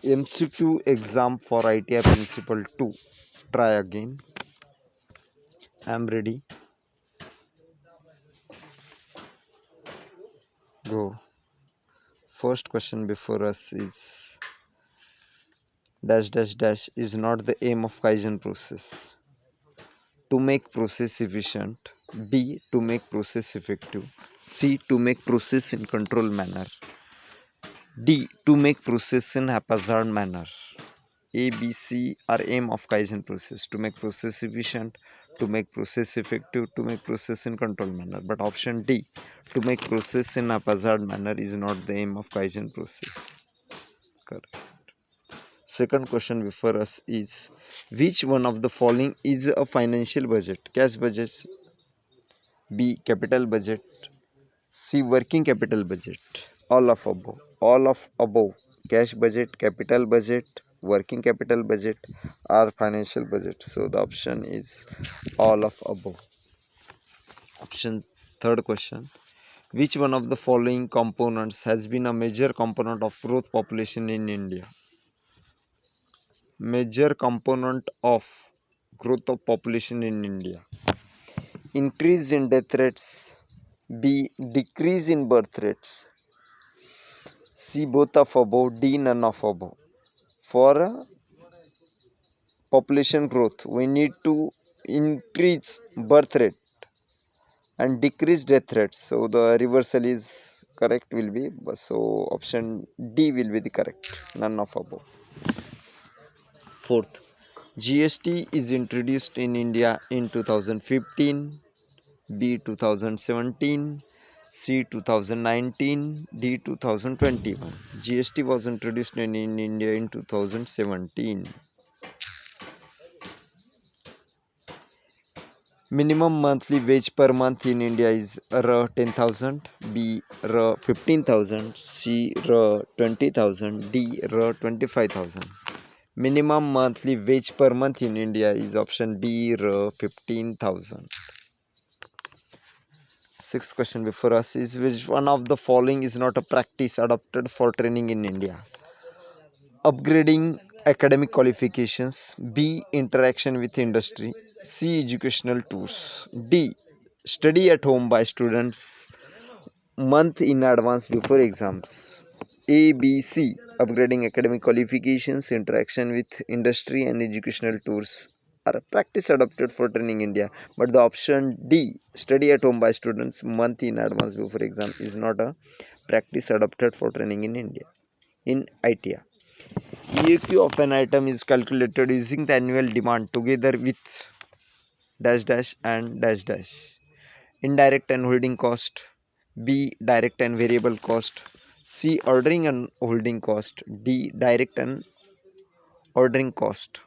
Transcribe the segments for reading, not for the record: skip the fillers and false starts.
MCQ exam for ITI Principal 2. Try again. I'm ready. Go. First question before us is dash dash dash is not the aim of Kaizen process. To make process efficient. B. To make process effective. C. To make process in control manner. D. To make process in haphazard manner. A, B, C are aim of Kaizen process: to make process efficient, to make process effective, to make process in control manner. But option D, to make process in haphazard manner, is not the aim of Kaizen process. Correct. Second question before us is which one of the following is a financial budget? Cash budget, B, capital budget, C, working capital budget. All of above. All of above. Cash budget, capital budget, working capital budget, or financial budget. So the option is all of above. Option third question. Which one of the following components has been a major component of growth population in India? Major component of growth of population in India. Increase in death rates. B, decrease in birth rates. C, both of above. D, none of above. For population growth, we need to increase birth rate and decrease death rate. So the reversal is correct will be, so option D will be the correct, none of above. Fourth, GST is introduced in India in 2015, B 2017, C 2019, D 2021. GST was introduced in India in 2017. Minimum monthly wage per month in India is R 10,000, B R 15,000, C R 20,000, D R 25,000. Minimum monthly wage per month in India is option B R 15,000. Sixth question before us is which one of the following is not a practice adopted for training in India? Upgrading academic qualifications, B interaction with industry, C educational tours, D study at home by students month in advance before exams. A, B, C upgrading academic qualifications, interaction with industry and educational tours are a practice adopted for training India. But the option D, study at home by students month in advance before exam, is not a practice adopted for training in India. In ITI, EAQ of an item is calculated using the annual demand together with dash dash and dash dash. Indirect and holding cost, B direct and variable cost, C ordering and holding cost, D direct and ordering cost.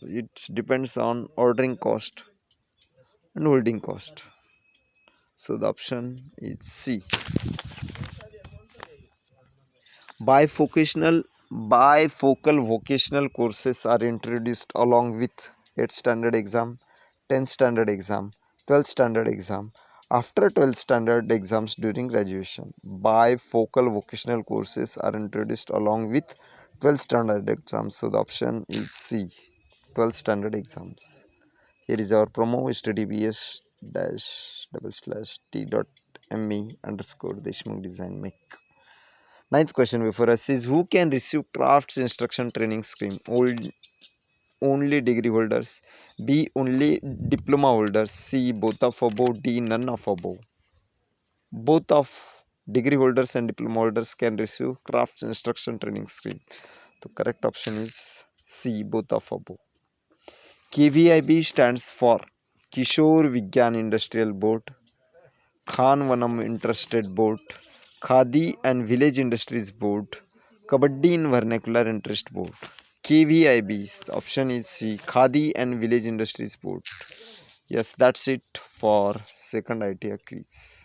It depends on ordering cost and holding cost. So the option is C. Bivocational bifocal vocational courses are introduced along with 8th standard exam, 10th standard exam, 12th standard exam, after 12th standard exams during graduation. Bifocal vocational courses are introduced along with 12th standard exams. So the option is C, 12th standard exams. Here is our promo HTTPS dash double slash t.me underscore Deshmukh Design Make. Ninth question before us is who can receive crafts instruction training scheme? Only degree holders, B only diploma holders, C both of above, D none of above. Both of degree holders and diploma holders can receive crafts instruction training scheme. The correct option is C, both of above. KVIB stands for Kishore Vigyan Industrial Board, Khan Vanam Interested Board, Khadi and Village Industries Board, Kabaddi in Vernacular Interest Board. KVIB, the option is C, Khadi and Village Industries Board. Yes, that's it for second ITI quiz.